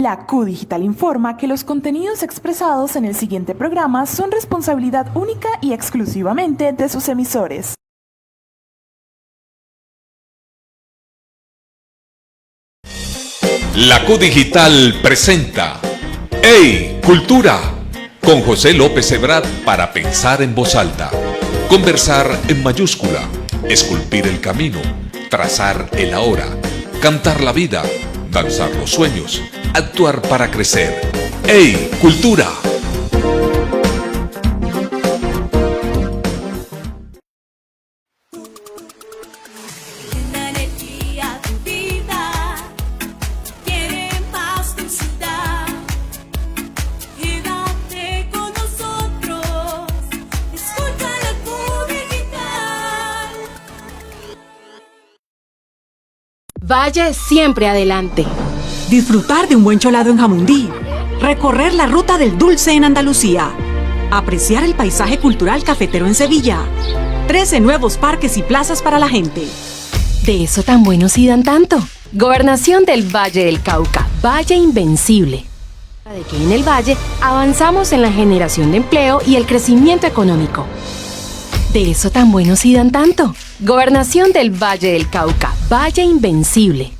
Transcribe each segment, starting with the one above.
La Q Digital informa que los contenidos expresados en el siguiente programa son responsabilidad única y exclusivamente de sus emisores. La Q Digital presenta ¡Hey, Cultura! Con José López Ebrard para pensar en voz alta, conversar en mayúscula, esculpir el camino, trazar el ahora, cantar la vida, danzar los sueños, actuar para crecer. ¡Hey, Cultura! Vaya siempre adelante. Disfrutar de un buen cholado en Jamundí. Recorrer la ruta del dulce en Andalucía. Apreciar el paisaje cultural cafetero en Sevilla. 13 nuevos parques y plazas para la gente. De eso tan buenos y dan tanto. Gobernación del Valle del Cauca. Valle Invencible. De que en el Valle avanzamos en la generación de empleo y el crecimiento económico. De eso tan buenos y dan tanto. Gobernación del Valle del Cauca. Valle Invencible.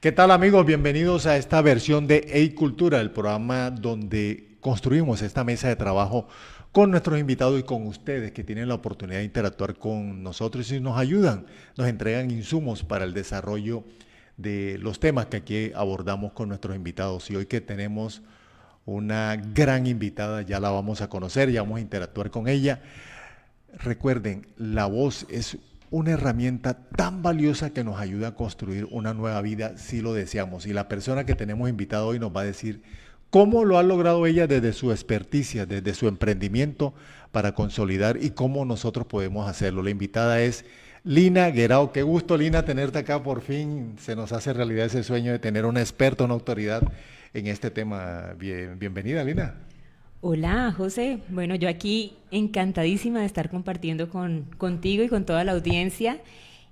¿Qué tal, amigos? Bienvenidos a esta versión de Hey Cultura, el programa donde construimos esta mesa de trabajo con nuestros invitados y con ustedes que tienen la oportunidad de interactuar con nosotros y nos ayudan, nos entregan insumos para el desarrollo de los temas que aquí abordamos con nuestros invitados. Y hoy que tenemos una gran invitada, ya la vamos a conocer, ya vamos a interactuar con ella. Recuerden, la voz es una herramienta tan valiosa que nos ayuda a construir una nueva vida si lo deseamos. Y la persona que tenemos invitada hoy nos va a decir cómo lo ha logrado ella desde su experticia, desde su emprendimiento para consolidar y cómo nosotros podemos hacerlo. La invitada es Lina Guerao. Qué gusto, Lina, tenerte acá. Por fin se nos hace realidad ese sueño de tener una experta, una autoridad en este tema. Bienvenida, Lina. Hola, José. Bueno, yo aquí encantadísima de estar compartiendo contigo y con toda la audiencia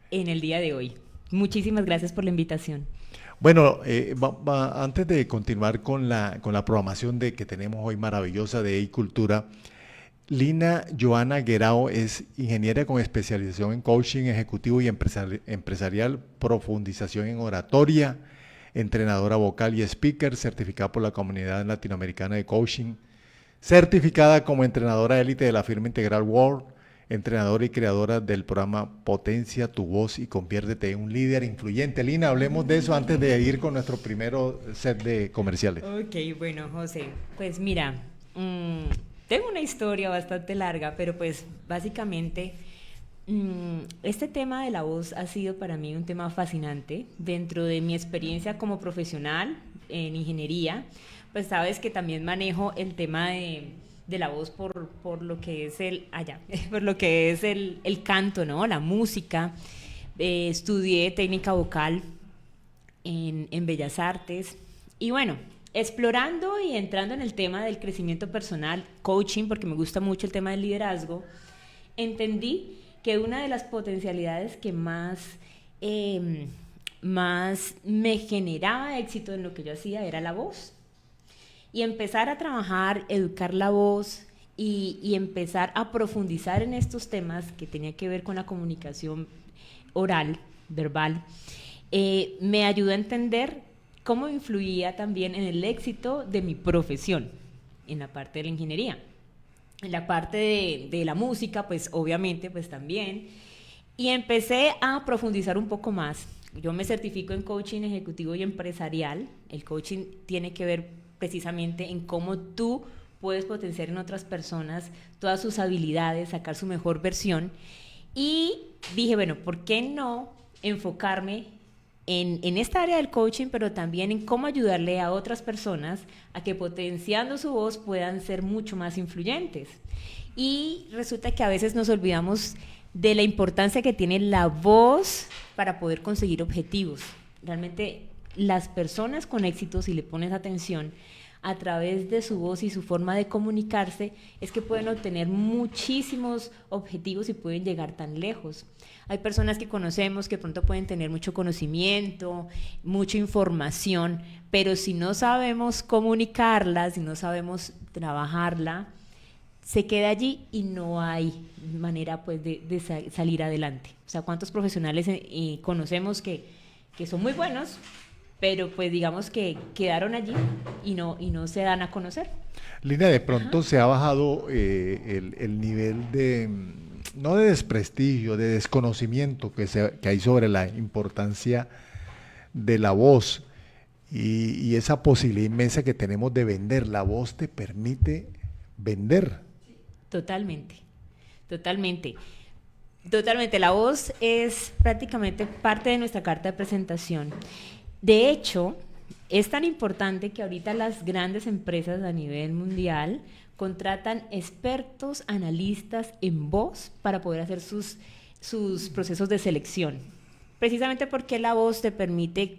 en el día de hoy. Muchísimas gracias por la invitación. Bueno, antes de continuar con la programación que tenemos hoy maravillosa de Cultura, Lina Joana Guerao es ingeniera con especialización en coaching ejecutivo y empresarial, profundización en oratoria, entrenadora vocal y speaker, certificada por la Comunidad Latinoamericana de Coaching, certificada como entrenadora élite de la firma Integral World, entrenadora y creadora del programa Potencia tu voz y conviértete en un líder influyente. Lina, hablemos de eso antes de ir con nuestro primero set de comerciales. Ok, bueno, José, pues mira, tengo una historia bastante larga, pero pues básicamente este tema de la voz ha sido para mí un tema fascinante dentro de mi experiencia como profesional en ingeniería. Pues sabes que también manejo el tema de la voz por lo que es por lo que es el canto, ¿no? La música. Estudié técnica vocal en Bellas Artes. Y bueno, explorando y entrando en el tema del crecimiento personal, coaching, porque me gusta mucho el tema del liderazgo, entendí que una de las potencialidades que más me generaba éxito en lo que yo hacía era la voz. Y empezar a trabajar, educar la voz y empezar a profundizar en estos temas que tenía que ver con la comunicación oral, verbal, me ayudó a entender cómo influía también en el éxito de mi profesión, en la parte de la ingeniería. En la parte de la música, pues obviamente, pues también. Y empecé a profundizar un poco más. Yo me certifico en coaching ejecutivo y empresarial. El coaching tiene que ver precisamente en cómo tú puedes potenciar en otras personas todas sus habilidades, sacar su mejor versión. Y dije, bueno, ¿por qué no enfocarme en esta área del coaching, pero también en cómo ayudarle a otras personas a que potenciando su voz puedan ser mucho más influyentes? Y resulta que a veces nos olvidamos de la importancia que tiene la voz para poder conseguir objetivos. Realmente las personas con éxito, si le pones atención, a través de su voz y su forma de comunicarse, es que pueden obtener muchísimos objetivos y pueden llegar tan lejos. Hay personas que conocemos que pronto pueden tener mucho conocimiento, mucha información, pero si no sabemos comunicarla, si no sabemos trabajarla, se queda allí y no hay manera pues de salir adelante. O sea, ¿cuántos profesionales conocemos que son muy buenos, pero pues digamos que quedaron allí y no se dan a conocer? Lina, de pronto se ha bajado el nivel de, no de desprestigio, de desconocimiento que hay sobre la importancia de la voz y esa posibilidad inmensa que tenemos de vender. La voz te permite vender. Totalmente. La voz es prácticamente parte de nuestra carta de presentación. De hecho, es tan importante que ahorita las grandes empresas a nivel mundial contratan expertos analistas en voz para poder hacer sus procesos de selección. Precisamente porque la voz te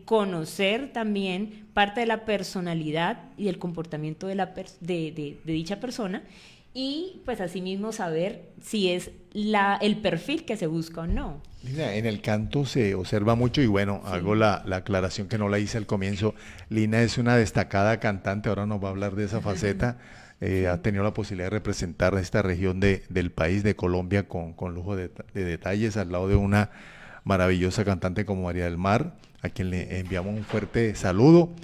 conocer también parte de la personalidad y del comportamiento de dicha persona, y pues asimismo saber si es el perfil que se busca o no. Lina, en el canto se observa mucho y bueno, sí, hago la aclaración que no la hice al comienzo. Lina es una destacada cantante, ahora nos va a hablar de esa faceta. Ha tenido la posibilidad de representar esta región del país, de Colombia, con lujo de detalles, al lado de una maravillosa cantante como María del Mar, a quien le enviamos un fuerte saludo.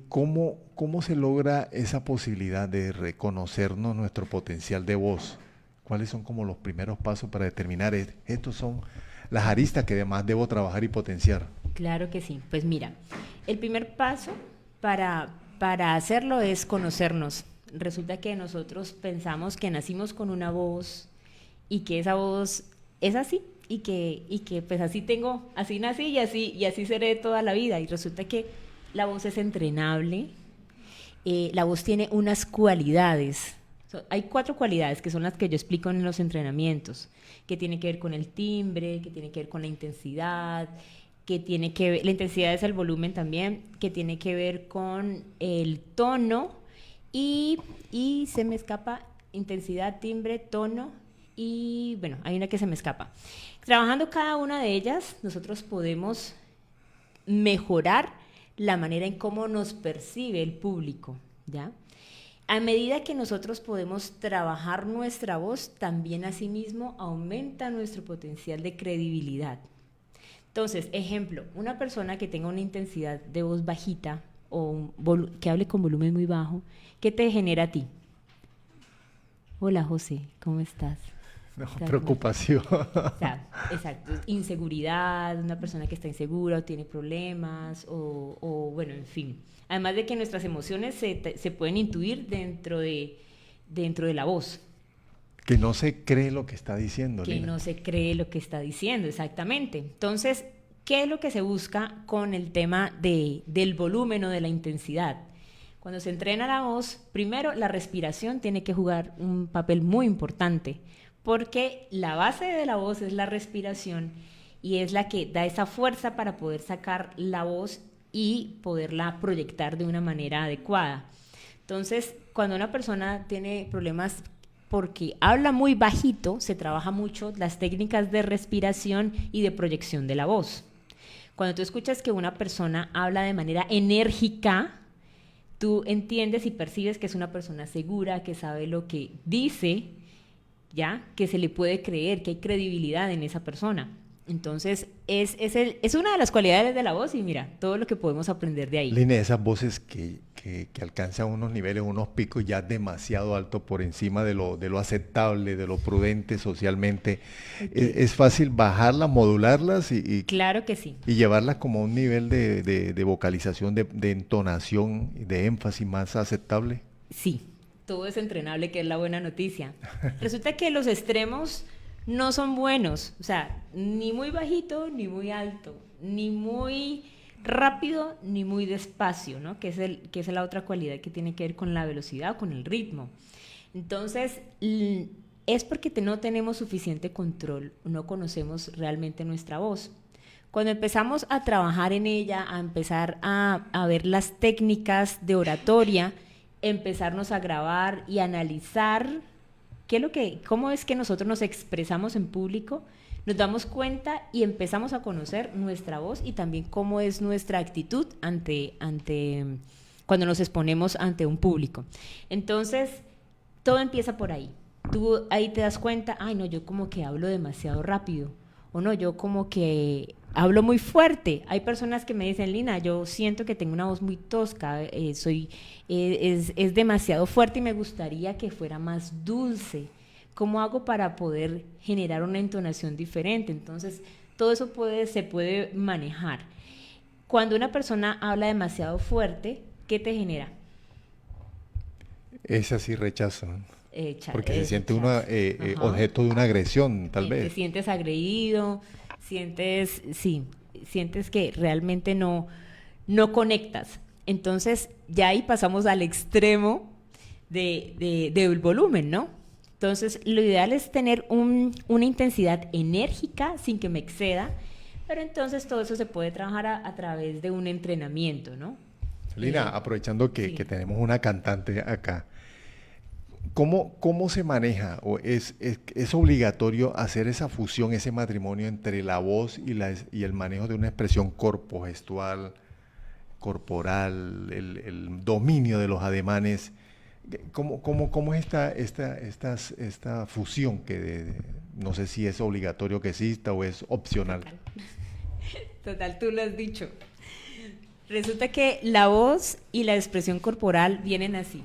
¿Cómo se logra esa posibilidad de reconocernos nuestro potencial de voz? ¿Cuáles son como los primeros pasos para determinar estos son las aristas que además debo trabajar y potenciar? Claro que sí. Pues mira, el primer paso para hacerlo es conocernos. Resulta que nosotros pensamos que nacimos con una voz y que esa voz es así y que pues así nací y así seré toda la vida. Y resulta que la voz es entrenable, la voz tiene unas cualidades. Hay 4 cualidades que son las que yo explico en los entrenamientos, que tienen que ver con el timbre, que tienen que ver con la intensidad, que tiene que ver, la intensidad es el volumen también, que tiene que ver con el tono y se me escapa intensidad, timbre, tono y bueno, hay una que se me escapa. Trabajando cada una de ellas, nosotros podemos mejorar la manera en cómo nos percibe el público, ¿ya? A medida que nosotros podemos trabajar nuestra voz, también asimismo aumenta nuestro potencial de credibilidad. Entonces, ejemplo, una persona que tenga una intensidad de voz bajita o que hable con volumen muy bajo, ¿qué te genera a ti? Hola, José, ¿cómo estás? No, preocupación. O sea, exacto, inseguridad, una persona que está insegura o tiene problemas o bueno, en fin. Además de que nuestras emociones se pueden intuir dentro de la voz. Que no se cree lo que está diciendo. Que Lina. no se cree lo que está diciendo, exactamente. Entonces, ¿qué es lo que se busca con el tema del volumen o de la intensidad? Cuando se entrena la voz, primero la respiración tiene que jugar un papel muy importante, porque la base de la voz es la respiración y es la que da esa fuerza para poder sacar la voz y poderla proyectar de una manera adecuada. Entonces, cuando una persona tiene problemas porque habla muy bajito, se trabaja mucho las técnicas de respiración y de proyección de la voz. Cuando tú escuchas que una persona habla de manera enérgica, tú entiendes y percibes que es una persona segura, que sabe lo que dice, ¿ya? Que se le puede creer, que hay credibilidad en esa persona. Entonces, es una de las cualidades de la voz y mira, todo lo que podemos aprender de ahí. Lina, esas voces que alcanzan unos niveles, unos picos ya demasiado altos por encima de lo aceptable, de lo prudente socialmente, okay. ¿Es fácil bajarlas, modularlas y claro que sí. Y llevarlas como a un nivel de vocalización, de entonación, de énfasis más aceptable? Sí, todo es entrenable, que es la buena noticia. Resulta que los extremos no son buenos, o sea, ni muy bajito, ni muy alto, ni muy rápido, ni muy despacio, ¿no? Que es la otra cualidad que tiene que ver con la velocidad o con el ritmo. Entonces, es porque no tenemos suficiente control, no conocemos realmente nuestra voz. Cuando empezamos a trabajar en ella, a empezar a ver las técnicas de oratoria, empezarnos a grabar y analizar cómo es que nosotros nos expresamos en público, nos damos cuenta y empezamos a conocer nuestra voz y también cómo es nuestra actitud cuando nos exponemos ante un público. Entonces, todo empieza por ahí. Tú ahí te das cuenta, ay no, yo como que hablo demasiado rápido, o no, yo como que hablo muy fuerte. Hay personas que me dicen, Lina, yo siento que tengo una voz muy tosca, es demasiado fuerte y me gustaría que fuera más dulce. ¿Cómo hago para poder generar una entonación diferente? Entonces, todo eso se puede manejar. Cuando una persona habla demasiado fuerte, ¿qué te genera? Es así rechazo. Porque se siente uno objeto de una agresión, tal vez. Te sientes agredido, sientes que realmente no conectas. Entonces, ya ahí pasamos al extremo del volumen, ¿no? Entonces, lo ideal es tener una intensidad enérgica sin que me exceda, pero entonces todo eso se puede trabajar a través de un entrenamiento, ¿no? Lina, aprovechando que tenemos una cantante acá, ¿cómo se maneja o es obligatorio hacer esa fusión, ese matrimonio entre la voz y el manejo de una expresión corporal, el dominio de los ademanes? ¿Cómo es esta fusión que no sé si es obligatorio que exista o es opcional? Total, tú lo has dicho. Resulta que la voz y la expresión corporal vienen así.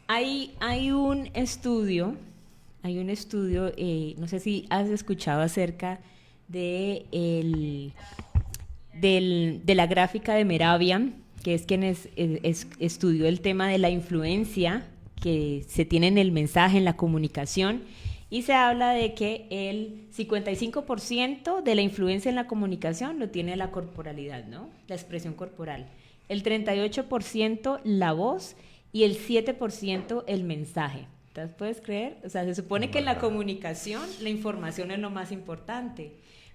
Hay un estudio, no sé si has escuchado acerca de la gráfica de Mehrabian, que es quien estudió el tema de la influencia que se tiene en el mensaje, en la comunicación, y se habla de que el 55% de la influencia en la comunicación lo tiene la corporalidad, ¿no? La expresión corporal. El 38% la voz y el 7% el mensaje. ¿Entonces puedes creer? O sea, se supone que en la comunicación la información es lo más importante,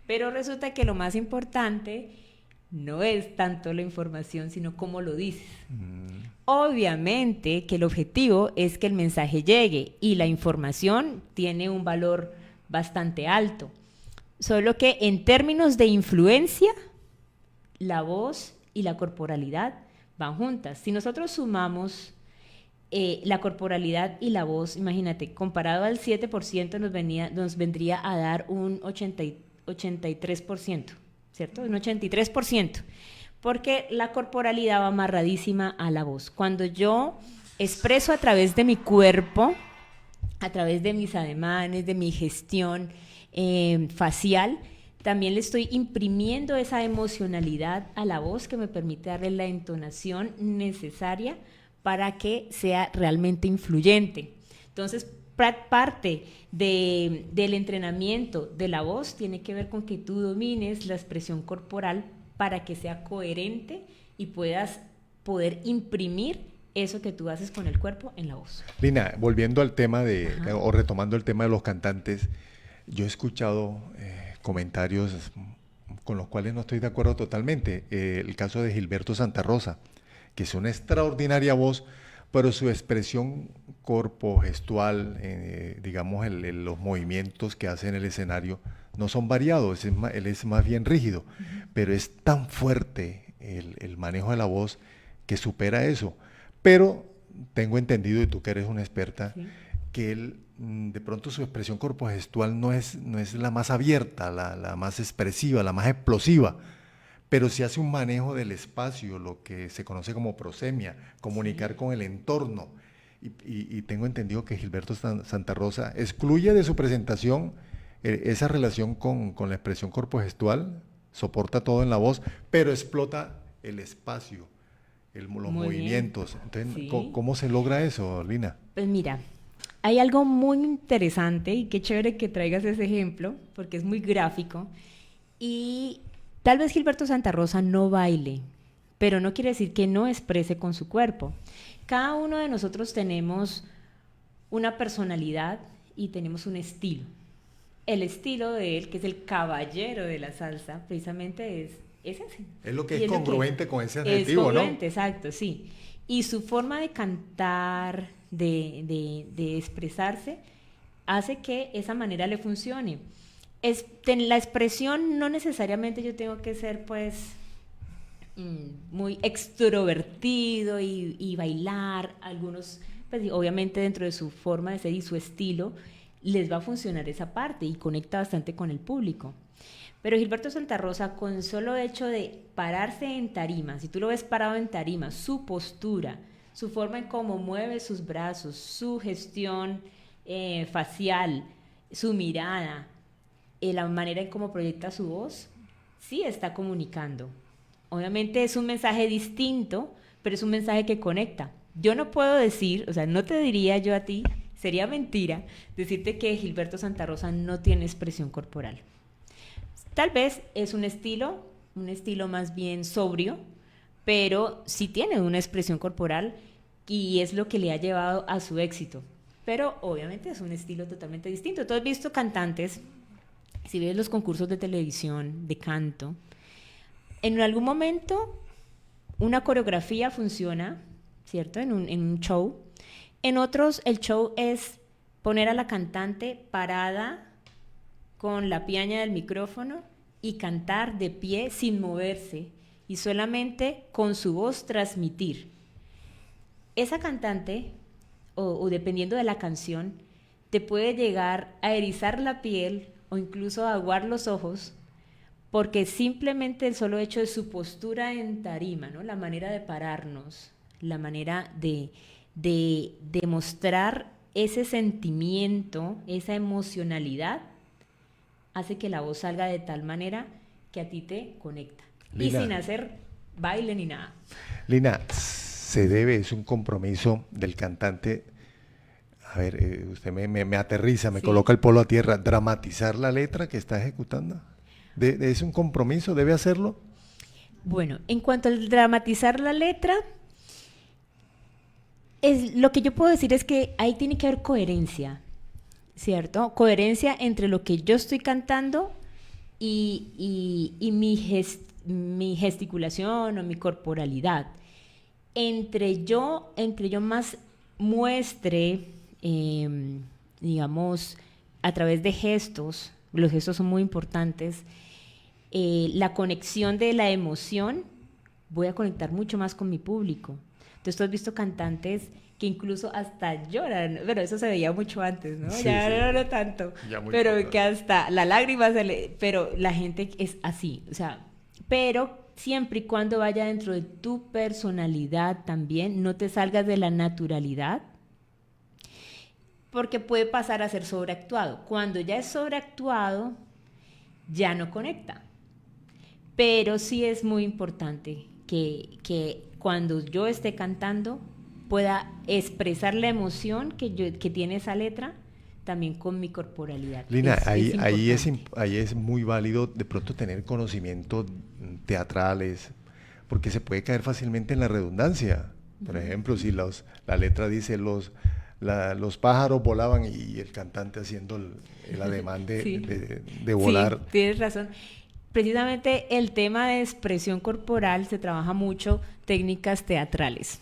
pero resulta que lo más importante no es tanto la información, sino cómo lo dices. Obviamente que el objetivo es que el mensaje llegue y la información tiene un valor bastante alto. Solo que en términos de influencia, la voz y la corporalidad van juntas. Si nosotros sumamos la corporalidad y la voz, imagínate, comparado al 7% nos vendría a dar un 83%, ¿cierto? Un 83%, porque la corporalidad va amarradísima a la voz. Cuando yo expreso a través de mi cuerpo, a través de mis ademanes, de mi gestión facial, también le estoy imprimiendo esa emocionalidad a la voz que me permite darle la entonación necesaria para que sea realmente influyente. Entonces, parte del entrenamiento de la voz tiene que ver con que tú domines la expresión corporal para que sea coherente y puedas poder imprimir eso que tú haces con el cuerpo en la voz. Lina, volviendo al tema o retomando el tema de los cantantes, yo he escuchado comentarios con los cuales no estoy de acuerdo totalmente. El caso de Gilberto Santa Rosa, que es una extraordinaria voz, pero su expresión corpogestual, digamos, los movimientos que hace en el escenario no son variados, él es más bien rígido, pero es tan fuerte el manejo de la voz que supera eso. Pero tengo entendido, y tú que eres una experta, sí, que él, de pronto su expresión corpogestual no es la más abierta, la más expresiva, la más explosiva, pero sí hace un manejo del espacio, lo que se conoce como prosemia, comunicar con el entorno. Y tengo entendido que Gilberto Santa Rosa excluye de su presentación esa relación con la expresión corpogestual, soporta todo en la voz, pero explota el espacio, los movimientos. Entonces, sí, ¿cómo se logra eso, Lina? Pues mira, hay algo muy interesante y qué chévere que traigas ese ejemplo, porque es muy gráfico. Y tal vez Gilberto Santa Rosa no baile, pero no quiere decir que no exprese con su cuerpo. Cada uno de nosotros tenemos una personalidad y tenemos un estilo. El estilo de él, que es el caballero de la salsa, precisamente es ese. Es lo que Y es congruente con ese adjetivo, es congruente, ¿no? exacto, sí. Y su forma de cantar, de expresarse, hace que esa manera le funcione. La expresión no necesariamente yo tengo que ser, pues, muy extrovertido y bailar. Algunos, pues, obviamente dentro de su forma de ser y su estilo, les va a funcionar esa parte y conecta bastante con el público. Pero Gilberto Santa Rosa, con solo hecho de pararse en tarima, si tú lo ves parado en tarima, su postura, su forma en cómo mueve sus brazos, su gestión facial, su mirada, la manera en cómo proyecta su voz, sí está comunicando. Obviamente es un mensaje distinto, pero es un mensaje que conecta. Yo no puedo decir, o sea, no te diría yo a ti, sería mentira decirte que Gilberto Santa Rosa no tiene expresión corporal. Tal vez es un estilo más bien sobrio, pero sí tiene una expresión corporal y es lo que le ha llevado a su éxito. Pero obviamente es un estilo totalmente distinto. Tú has visto cantantes, si ves los concursos de televisión, de canto, en algún momento una coreografía funciona, ¿cierto? En un show. En otros el show es poner a la cantante parada con la piaña del micrófono y cantar de pie sin moverse y solamente con su voz transmitir. Esa cantante, o dependiendo de la canción, te puede llegar a erizar la piel o incluso a aguar los ojos, porque simplemente el solo hecho de su postura en tarima, ¿no? La manera de pararnos, la manera de demostrar ese sentimiento, esa emocionalidad, hace que la voz salga de tal manera que a ti te conecta. Lina, y sin hacer baile ni nada. Lina, es un compromiso del cantante. A ver, usted me aterriza, me coloca el polo a tierra. ¿Dramatizar la letra que está ejecutando? ¿Es un compromiso? ¿Debe hacerlo? Bueno, en cuanto al dramatizar la letra, lo que yo puedo decir es que ahí tiene que haber coherencia, ¿cierto? Coherencia entre lo que yo estoy cantando y mi gesticulación o mi corporalidad. Entre yo más muestre, digamos, a través de gestos, los gestos son muy importantes, la conexión de la emoción, voy a conectar mucho más con mi público. Entonces tú has visto cantantes que incluso hasta lloran, bueno, eso se veía mucho antes, ¿no? Sí, ya sí. no tanto, pero pero que hasta la lágrima pero la gente es así, o sea, pero siempre y cuando vaya dentro de tu personalidad también, no te salgas de la naturalidad, porque puede pasar a ser sobreactuado. Cuando ya es sobreactuado, ya no conecta. Pero sí es muy importante que cuando yo esté cantando pueda expresar la emoción que tiene esa letra también con mi corporalidad. Lina, ahí es muy válido de pronto tener conocimientos teatrales, porque se puede caer fácilmente en la redundancia. Por ejemplo, si la letra dice los pájaros volaban y el cantante haciendo el ademán de volar. Sí, tienes razón. Precisamente el tema de expresión corporal se trabaja mucho técnicas teatrales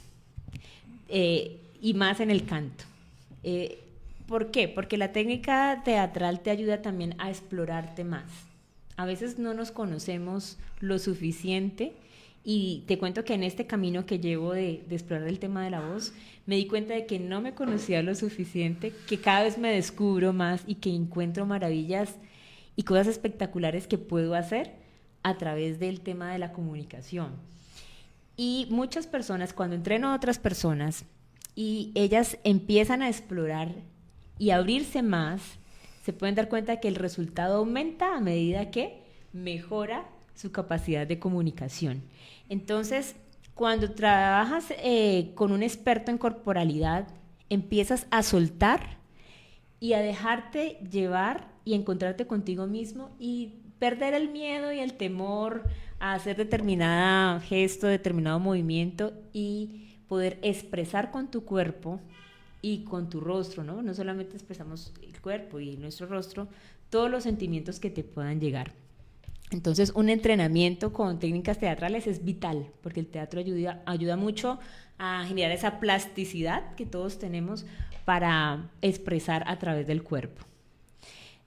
y más en el canto. ¿Por qué? Porque la técnica teatral te ayuda también a explorarte más. A veces no nos conocemos lo suficiente y te cuento que en este camino que llevo de explorar el tema de la voz, me di cuenta de que no me conocía lo suficiente, que cada vez me descubro más y que encuentro maravillas y cosas espectaculares que puedo hacer a través del tema de la comunicación. Y muchas personas, cuando entreno a otras personas y ellas empiezan a explorar y abrirse más, se pueden dar cuenta que el resultado aumenta a medida que mejora su capacidad de comunicación. Entonces, cuando trabajas con un experto en corporalidad, empiezas a soltar y a dejarte llevar y encontrarte contigo mismo y perder el miedo y el temor a hacer determinado gesto, determinado movimiento y poder expresar con tu cuerpo y con tu rostro, ¿no? No solamente expresamos el cuerpo y nuestro rostro, todos los sentimientos que te puedan llegar. Entonces, un entrenamiento con técnicas teatrales es vital, porque el teatro ayuda mucho a generar esa plasticidad que todos tenemos para expresar a través del cuerpo.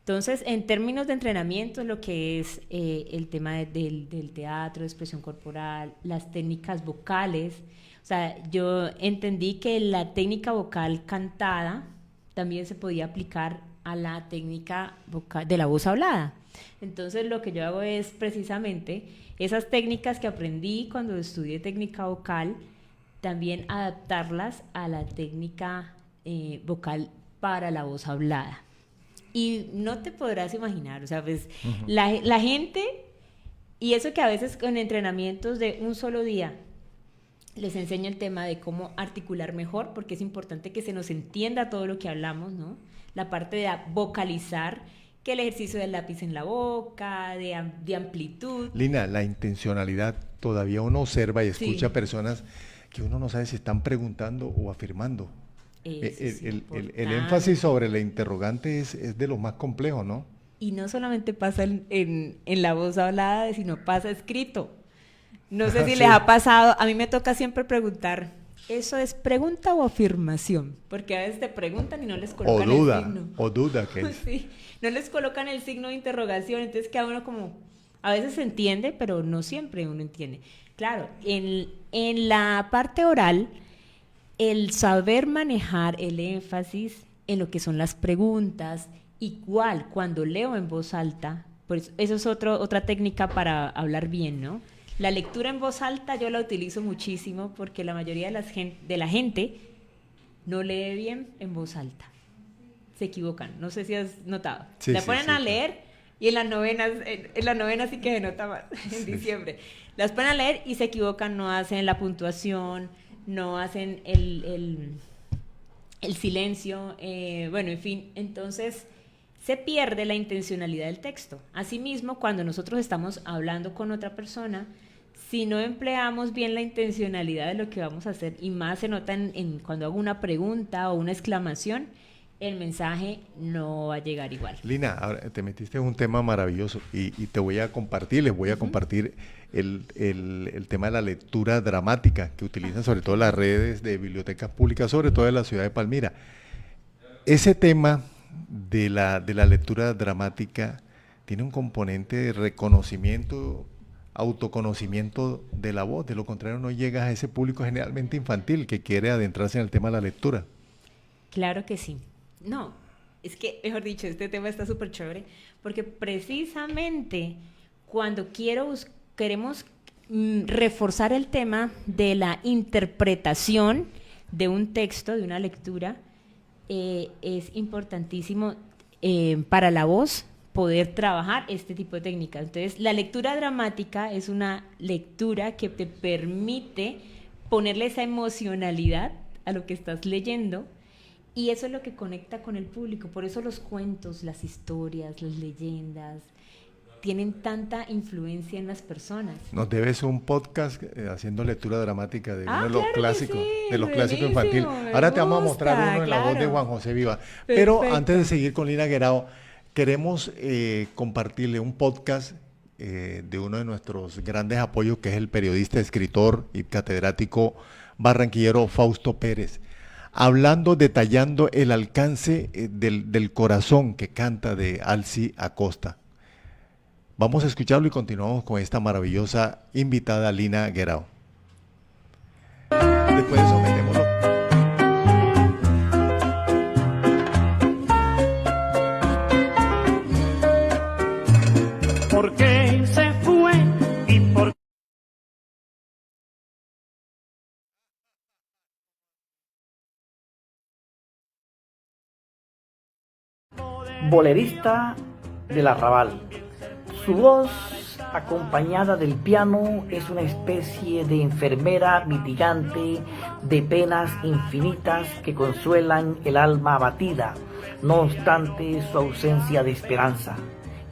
Entonces, en términos de entrenamiento, lo que es el tema del teatro, de expresión corporal, las técnicas vocales, o sea, yo entendí que la técnica vocal cantada también se podía aplicar a la técnica vocal de la voz hablada. Entonces, lo que yo hago es precisamente esas técnicas que aprendí cuando estudié técnica vocal, también adaptarlas a la técnica vocal para la voz hablada. Y no te podrás imaginar, o sea, pues la gente, y eso que a veces con entrenamientos de un solo día les enseño el tema de cómo articular mejor, porque es importante que se nos entienda todo lo que hablamos, ¿no? La parte de vocalizar, que el ejercicio del lápiz en la boca, de amplitud. Lina, la intencionalidad, todavía uno observa y escucha personas que uno no sabe si están preguntando o afirmando. El énfasis sobre la interrogante es de lo más complejo, ¿no? Y no solamente pasa en la voz hablada, sino pasa escrito. No sé si les ha pasado, a mí me toca siempre preguntar, ¿eso es pregunta o afirmación? Porque a veces te preguntan y no les colocan el signo. O duda, ¿qué es? Sí, no les colocan el signo de interrogación, entonces queda uno como, a veces se entiende, pero no siempre uno entiende. Claro, en la parte oral, el saber manejar el énfasis en lo que son las preguntas, igual cuando leo en voz alta, pues eso es otra técnica para hablar bien, ¿no? La lectura en voz alta yo la utilizo muchísimo porque la mayoría de la gente no lee bien en voz alta. Se equivocan, no sé si has notado. La ponen a leer y en las novenas sí que se nota más, en diciembre. Las ponen a leer y se equivocan, no hacen la puntuación, no hacen el silencio, bueno, en fin, entonces se pierde la intencionalidad del texto. Asimismo, cuando nosotros estamos hablando con otra persona, si no empleamos bien la intencionalidad de lo que vamos a hacer, y más se nota cuando hago una pregunta o una exclamación, el mensaje no va a llegar igual. Lina, ahora te metiste en un tema maravilloso y te voy a compartir, les voy a compartir el tema de la lectura dramática que utilizan sobre todo las redes de bibliotecas públicas, sobre todo en la ciudad de Palmira. Ese tema de la lectura dramática tiene un componente de reconocimiento, autoconocimiento de la voz, de lo contrario no llegas a ese público generalmente infantil que quiere adentrarse en el tema de la lectura. Claro que sí. No, es que, mejor dicho, este tema está súper chévere, porque precisamente cuando queremos reforzar el tema de la interpretación de un texto, de una lectura, es importantísimo para la voz poder trabajar este tipo de técnicas. Entonces, la lectura dramática es una lectura que te permite ponerle esa emocionalidad a lo que estás leyendo, y eso es lo que conecta con el público. Por eso los cuentos, las historias, las leyendas tienen tanta influencia en las personas. Nos debes un podcast haciendo lectura dramática de uno de los clásicos, de los clásicos infantiles. Ahora te vamos a mostrar uno en la voz de Juan José Viva. Pero antes de seguir con Lina Guerao, queremos compartirle un podcast de uno de nuestros grandes apoyos, que es el periodista, escritor y catedrático barranquillero Fausto Pérez, detallando el alcance del corazón que canta de Alci Acosta. Vamos a escucharlo y continuamos con esta maravillosa invitada Lina Guerao. Después de eso metémoslo. ¿Por qué se fue y por qué? Bolerista del arrabal. Su voz, acompañada del piano, es una especie de enfermera mitigante de penas infinitas que consuelan el alma abatida, no obstante su ausencia de esperanza.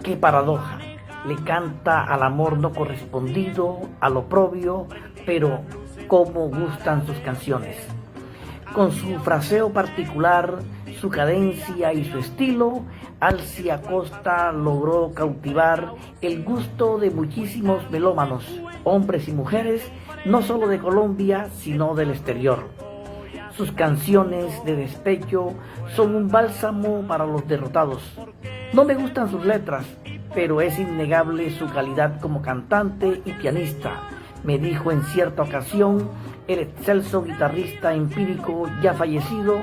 ¡Qué paradoja! Le canta al amor no correspondido, al oprobio, pero cómo gustan sus canciones. Con su fraseo particular, su cadencia y su estilo, Alcia Costa logró cautivar el gusto de muchísimos melómanos, hombres y mujeres, no solo de Colombia, sino del exterior. Sus canciones de despecho son un bálsamo para los derrotados. No me gustan sus letras, pero es innegable su calidad como cantante y pianista, me dijo en cierta ocasión el excelso guitarrista empírico ya fallecido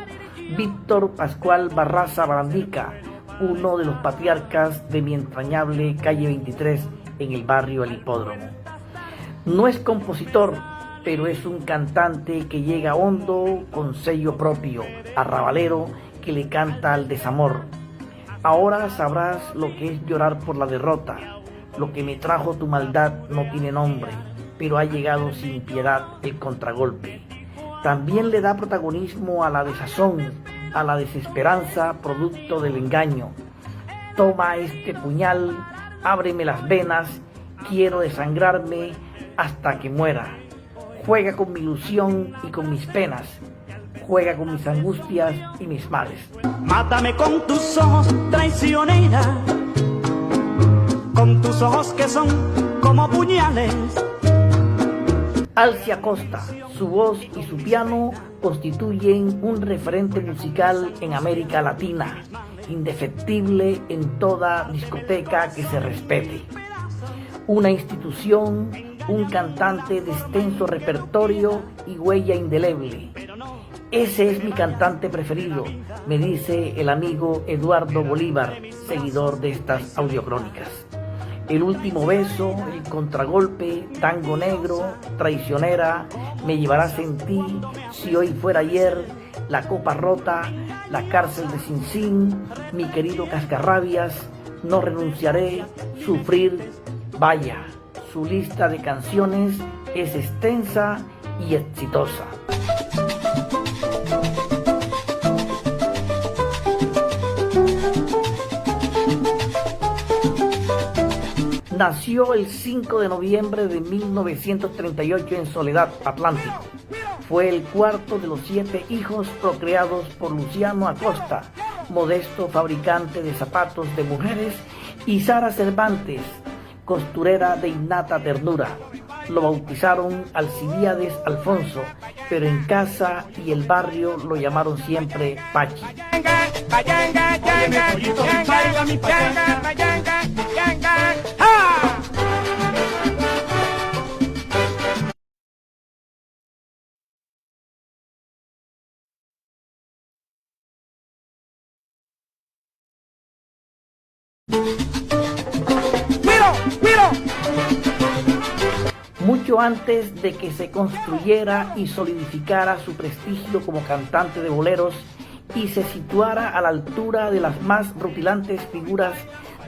Víctor Pascual Barraza Barandica, uno de los patriarcas de mi entrañable calle 23 en el barrio El Hipódromo. No es compositor, pero es un cantante que llega hondo con sello propio, arrabalero que le canta al desamor. Ahora sabrás lo que es llorar por la derrota, lo que me trajo tu maldad no tiene nombre, pero ha llegado sin piedad el contragolpe. También le da protagonismo a la desazón, a la desesperanza producto del engaño. Toma este puñal, ábreme las venas, quiero desangrarme hasta que muera. Juega con mi ilusión y con mis penas, juega con mis angustias y mis males. Mátame con tus ojos, traicionera, con tus ojos que son como puñales. Alcia Costa, su voz y su piano constituyen un referente musical en América Latina, indefectible en toda discoteca que se respete. Una institución, un cantante de extenso repertorio y huella indeleble. Ese es mi cantante preferido, me dice el amigo Eduardo Bolívar, seguidor de estas audiocrónicas. El último beso, el contragolpe, tango negro, traicionera, me llevarás en ti, si hoy fuera ayer, la copa rota, la cárcel de Sin Sin, mi querido Cascarrabias, no renunciaré, sufrir, vaya, su lista de canciones es extensa y exitosa. Nació el 5 de noviembre de 1938 en Soledad, Atlántico. Fue el cuarto de los 7 hijos procreados por Luciano Acosta, modesto fabricante de zapatos de mujeres, y Sara Cervantes, costurera de innata ternura. Lo bautizaron Alcibíades Alfonso, pero en casa y el barrio lo llamaron siempre Pachi. Mucho antes de que se construyera y solidificara su prestigio como cantante de boleros y se situara a la altura de las más rutilantes figuras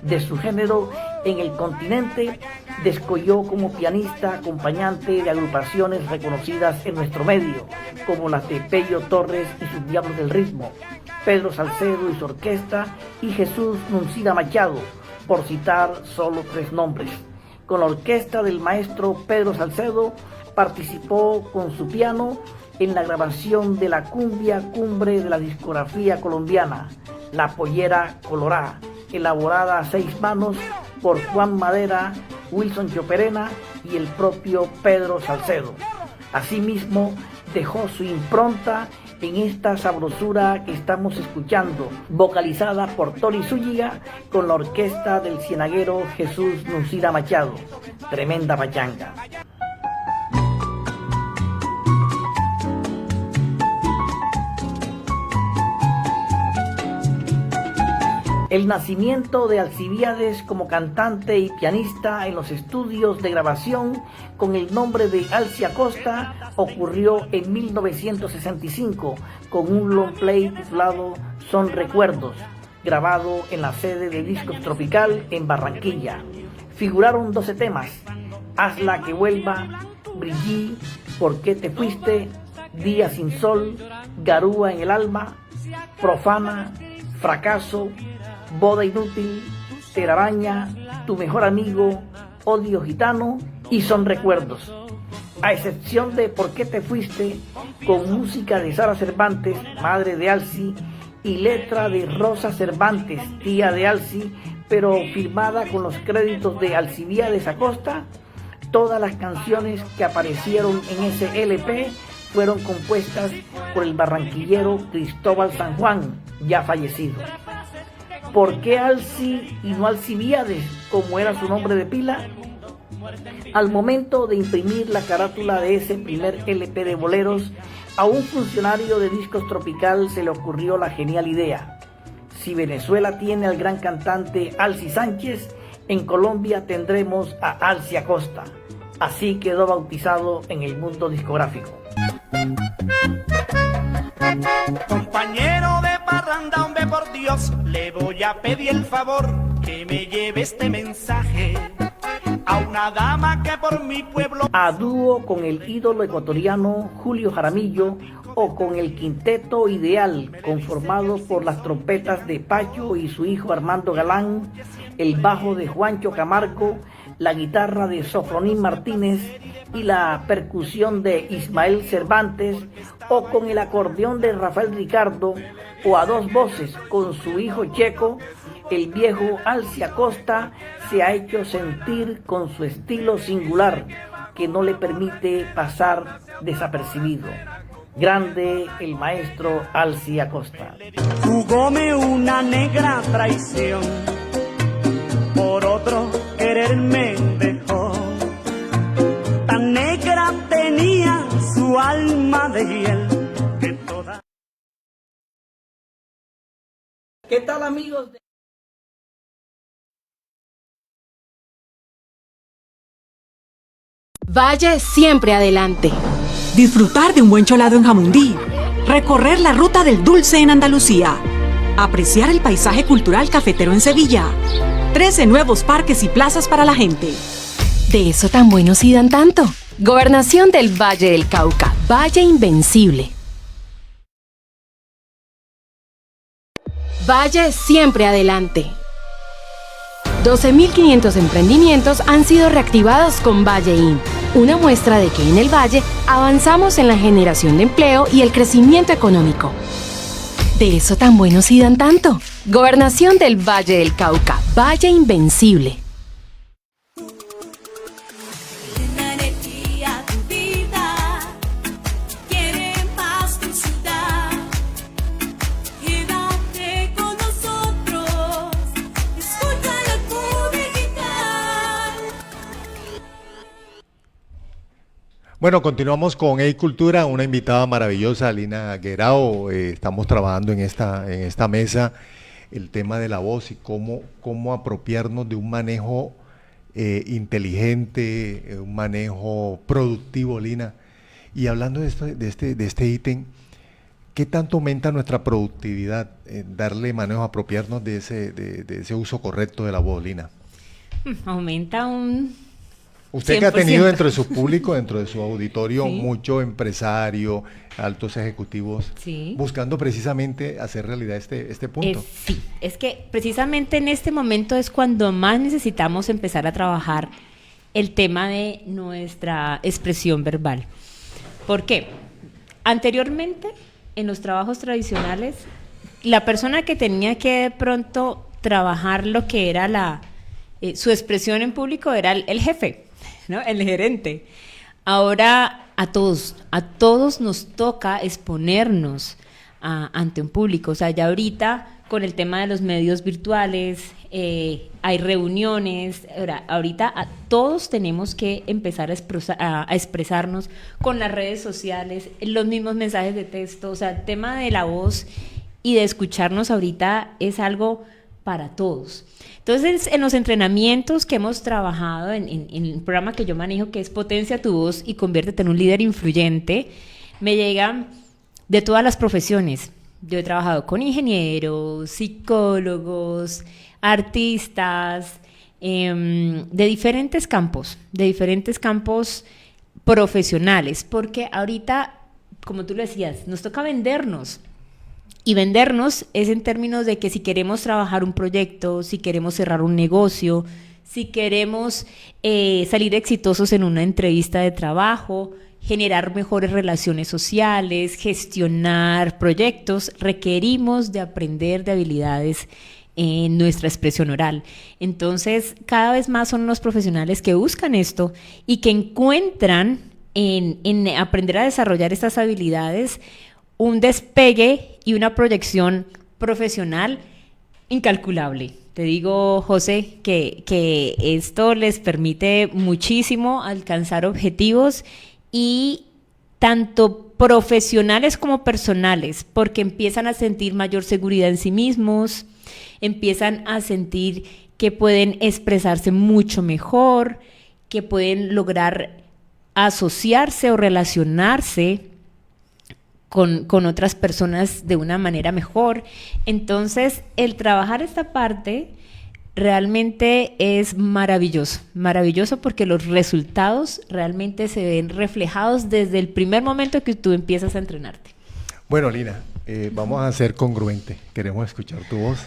de su género en el continente, descolló como pianista acompañante de agrupaciones reconocidas en nuestro medio, como las de Pello Torres y sus Diablos del Ritmo, Pedro Salcedo y su orquesta, y Jesús Nuncida Machado, por citar solo 3 nombres. Con la orquesta del maestro Pedro Salcedo participó con su piano en la grabación de la cumbia cumbre de la discografía colombiana, La Pollera Colorá, elaborada a 6 manos por Juan Madera, Wilson Choperena y el propio Pedro Salcedo. Asimismo, dejó su impronta en esta sabrosura que estamos escuchando, vocalizada por Tori Zúñiga con la orquesta del cienaguero Jesús Nuncida Machado. Tremenda pachanga. El nacimiento de Alcibíades como cantante y pianista en los estudios de grabación con el nombre de Alcia Costa ocurrió en 1965 con un long play titulado Son Recuerdos, grabado en la sede de Discos Tropical en Barranquilla. Figuraron 12 temas: Hazla que vuelva, Brillí, ¿Por qué te fuiste?, Día sin sol, Garúa en el alma, Profana, Fracaso, Boda inútil, Telaraña, Tu mejor amigo, Odio gitano y Son recuerdos. A excepción de ¿Por qué te fuiste?, con música de Sara Cervantes, madre de Alci, y letra de Rosa Cervantes, tía de Alci, pero firmada con los créditos de Alcibiades Acosta. Todas las canciones que aparecieron en ese LP fueron compuestas por el barranquillero Cristóbal San Juan, ya fallecido. ¿Por qué Alci y no Alcibiades, como era su nombre de pila? Al momento de imprimir la carátula de ese primer LP de boleros, a un funcionario de Discos Tropical se le ocurrió la genial idea: si Venezuela tiene al gran cantante Alci Sánchez, en Colombia tendremos a Alci Acosta. Así quedó bautizado en el mundo discográfico. Compañero de parranda, hombre, por Dios, le voy a pedir el favor que me lleve este mensaje a una dama que por mi pueblo... A dúo con el ídolo ecuatoriano Julio Jaramillo o con el Quinteto Ideal, conformado por las trompetas de Pacho y su hijo Armando Galán, el bajo de Juancho Camargo, la guitarra de Sofronín Martínez y la percusión de Ismael Cervantes, o con el acordeón de Rafael Ricardo, o a dos voces con su hijo Checo, el viejo Alci Acosta se ha hecho sentir con su estilo singular que no le permite pasar desapercibido. Grande el maestro Alci Acosta. Jugóme una negra traición, por otro querer me dejó. Tan negra tenía su alma de hiel que toda... ¿Qué tal, amigos? Valle siempre adelante. Disfrutar de un buen cholado en Jamundí. Recorrer la ruta del dulce en Andalucía. Apreciar el paisaje cultural cafetero en Sevilla. 13 nuevos parques y plazas para la gente. De eso tan buenos y dan tanto. Gobernación del Valle del Cauca. Valle Invencible. Valle siempre adelante. 12.500 emprendimientos han sido reactivados con Valle IN, una muestra de que en el Valle avanzamos en la generación de empleo y el crecimiento económico. De eso tan buenos y dan tanto. Gobernación del Valle del Cauca. Valle Invencible. Bueno, continuamos con Hey Cultura, una invitada maravillosa, Lina Guerao. Estamos trabajando en esta mesa el tema de la voz y cómo apropiarnos de un manejo inteligente, un manejo productivo, Lina. Y hablando de este ítem, ¿qué tanto aumenta nuestra productividad? Darle manejo, apropiarnos de ese uso correcto de la voz, Lina. Aumenta un... Usted 100%. que ha tenido dentro de su público, dentro de su auditorio, sí, mucho empresario, altos ejecutivos, sí, buscando precisamente hacer realidad este punto. Sí, es que precisamente en este momento es cuando más necesitamos empezar a trabajar el tema de nuestra expresión verbal. ¿Por qué? Anteriormente, en los trabajos tradicionales, la persona que tenía que de pronto trabajar lo que era su expresión en público era el jefe, ¿no? El gerente. Ahora a todos nos toca exponernos ante un público. O sea, ya ahorita con el tema de los medios virtuales, hay reuniones, ahorita todos tenemos que empezar a expresarnos con las redes sociales, los mismos mensajes de texto. O sea, el tema de la voz y de escucharnos ahorita es algo para todos. Entonces, en los entrenamientos que hemos trabajado en el programa que yo manejo, que es Potencia tu voz y conviértete en un líder influyente, me llegan de todas las profesiones. Yo he trabajado con ingenieros, psicólogos, artistas, de diferentes campos profesionales, porque ahorita, como tú lo decías, nos toca vendernos. Y vendernos es en términos de que si queremos trabajar un proyecto, si queremos cerrar un negocio, si queremos salir exitosos en una entrevista de trabajo, generar mejores relaciones sociales, gestionar proyectos, requerimos de aprender de habilidades en nuestra expresión oral. Entonces, cada vez más son los profesionales que buscan esto y que encuentran en aprender a desarrollar estas habilidades un despegue y una proyección profesional incalculable. Te digo, José, que esto les permite muchísimo alcanzar objetivos y tanto profesionales como personales, porque empiezan a sentir mayor seguridad en sí mismos, empiezan a sentir que pueden expresarse mucho mejor, que pueden lograr asociarse o relacionarse con otras personas de una manera mejor. Entonces, el trabajar esta parte realmente es maravilloso, maravilloso porque los resultados realmente se ven reflejados desde el primer momento que tú empiezas a entrenarte. Bueno, Lina, vamos a ser congruentes, queremos escuchar tu voz.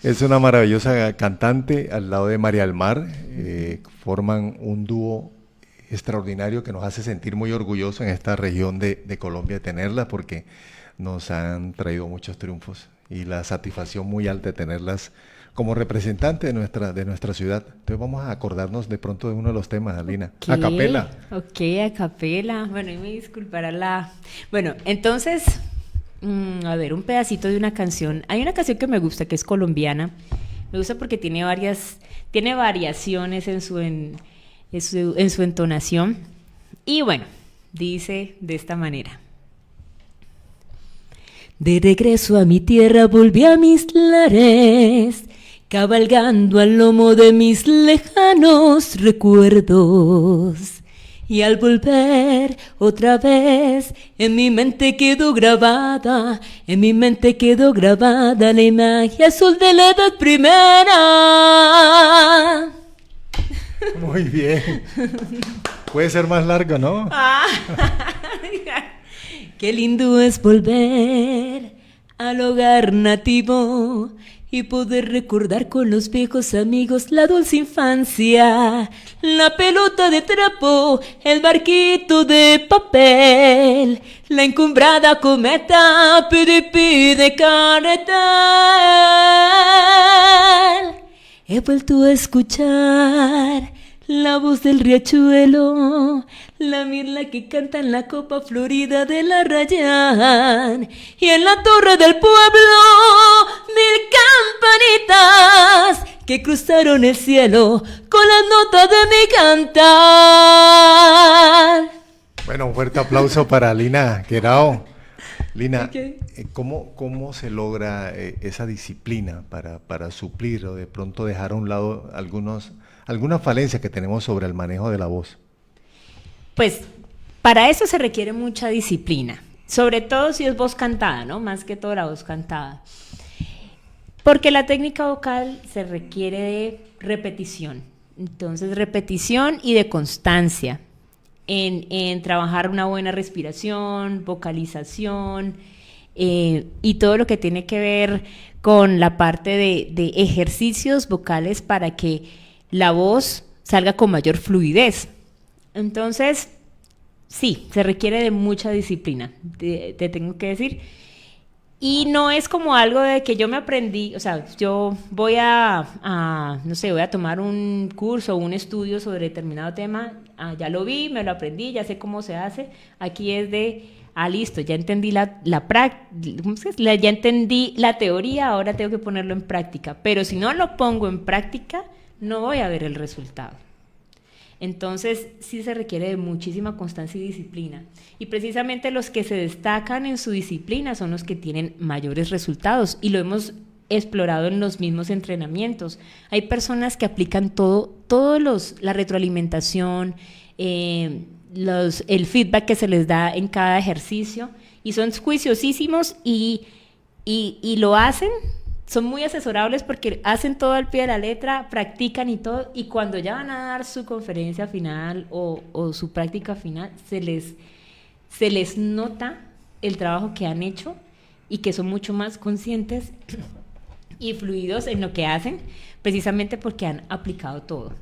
Es una maravillosa cantante al lado de María del Mar, forman un dúo extraordinario que nos hace sentir muy orgullosos en esta región de Colombia de tenerlas, porque nos han traído muchos triunfos y la satisfacción muy alta de tenerlas como representante de nuestra ciudad. Entonces vamos a acordarnos de pronto de uno de los temas, Lina. Okay. A capela. Ok, a capela. Bueno, y me disculpará la... Bueno, entonces, a ver, un pedacito de una canción. Hay una canción que me gusta, que es colombiana. Me gusta porque tiene variaciones en su entonación. Y bueno, dice de esta manera. De regreso a mi tierra volví a mis lares, cabalgando al lomo de mis lejanos recuerdos. Y al volver otra vez, en mi mente quedó grabada la imagen azul de la edad primera. Muy bien. Puede ser más largo, ¿no? Qué lindo es volver al hogar nativo y poder recordar con los viejos amigos la dulce infancia, la pelota de trapo, el barquito de papel, la encumbrada cometa, pide caretal. He vuelto a escuchar la voz del riachuelo, la mirla que canta en la copa florida de la Arrayán, y en la torre del pueblo 1000 campanitas que cruzaron el cielo con las notas de mi cantar. Bueno, un fuerte aplauso para Lina Guerao. Lina, Okay. ¿cómo se logra esa disciplina para suplir o de pronto dejar a un lado algunas falencias que tenemos sobre el manejo de la voz? Pues para eso se requiere mucha disciplina, sobre todo si es voz cantada, ¿no? Más que todo la voz cantada. Porque la técnica vocal se requiere de repetición. Entonces, repetición y de constancia en trabajar una buena respiración, vocalización y todo lo que tiene que ver con la parte de ejercicios vocales para que la voz salga con mayor fluidez. Entonces, sí, se requiere de mucha disciplina, te tengo que decir. Y no es como algo de que yo me aprendí, o sea, yo voy no sé, voy a tomar un curso o un estudio sobre determinado tema, ya lo vi, me lo aprendí, ya sé cómo se hace. Aquí es listo, ya entendí ya entendí la teoría, ahora tengo que ponerlo en práctica. Pero si no lo pongo en práctica, no voy a ver el resultado. Entonces, sí se requiere de muchísima constancia y disciplina. Y precisamente los que se destacan en su disciplina son los que tienen mayores resultados. Y lo hemos explorado en los mismos entrenamientos. Hay personas que aplican la retroalimentación, el feedback que se les da en cada ejercicio. Y son juiciosísimos y lo hacen. Son muy asesorables porque hacen todo al pie de la letra, practican y todo, y cuando ya van a dar su conferencia final o su práctica final, se les nota el trabajo que han hecho y que son mucho más conscientes y fluidos en lo que hacen, precisamente porque han aplicado todo.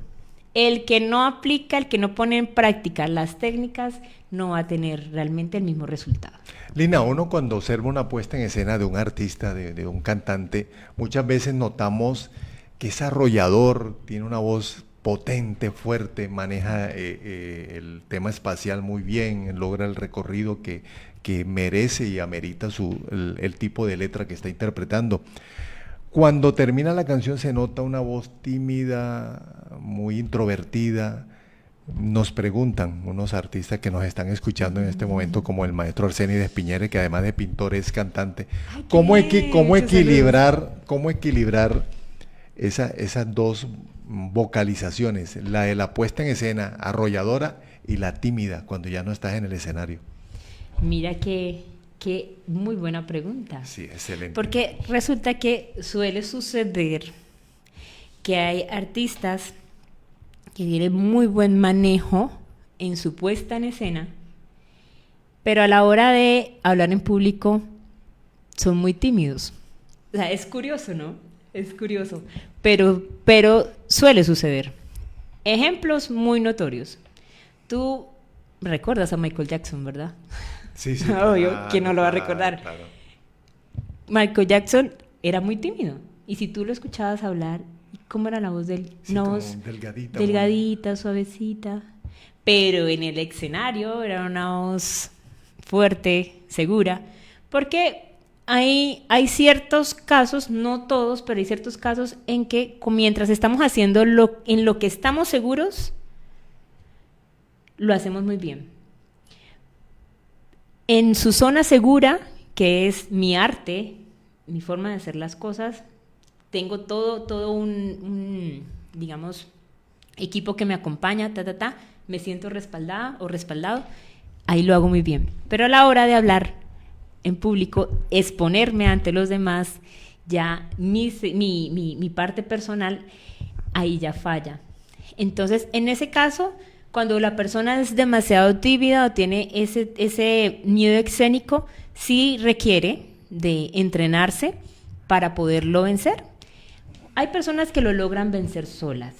El que no aplica, el que no pone en práctica las técnicas, no va a tener realmente el mismo resultado. Lina, uno cuando observa una puesta en escena de un artista, de un cantante, muchas veces notamos que es arrollador, tiene una voz potente, fuerte, maneja el tema espacial muy bien, logra el recorrido que merece y amerita el tipo de letra que está interpretando. Cuando termina la canción se nota una voz tímida, muy introvertida. Nos preguntan unos artistas que nos están escuchando en este momento, como el maestro Arsénides Piñere, que además de pintor es cantante. ¿Cómo equilibrar esas dos vocalizaciones, la de la puesta en escena arrolladora y la tímida cuando ya no estás en el escenario? Mira que muy buena pregunta. Sí, excelente. Porque resulta que suele suceder que hay artistas que tienen muy buen manejo en su puesta en escena, pero a la hora de hablar en público son muy tímidos. O sea, es curioso, ¿no? Es curioso, pero suele suceder. Ejemplos muy notorios. Tú recuerdas a Michael Jackson, ¿verdad? Sí, sí. Obvio, ¿quién no lo va a recordar? Claro. Michael Jackson era muy tímido. Y si tú lo escuchabas hablar, ¿cómo era la voz de él? Sí, una como voz delgadita, suavecita. Pero en el escenario era una voz fuerte, segura. Porque hay ciertos casos, no todos, pero hay ciertos casos en que mientras estamos haciendo en lo que estamos seguros, lo hacemos muy bien. En su zona segura, que es mi arte, mi forma de hacer las cosas, tengo todo un digamos, equipo que me acompaña, me siento respaldada o respaldado, ahí lo hago muy bien. Pero a la hora de hablar en público, exponerme ante los demás, ya mi parte personal, ahí ya falla. Entonces, en ese caso, cuando la persona es demasiado tímida o tiene ese miedo escénico, sí requiere de entrenarse para poderlo vencer. Hay personas que lo logran vencer solas.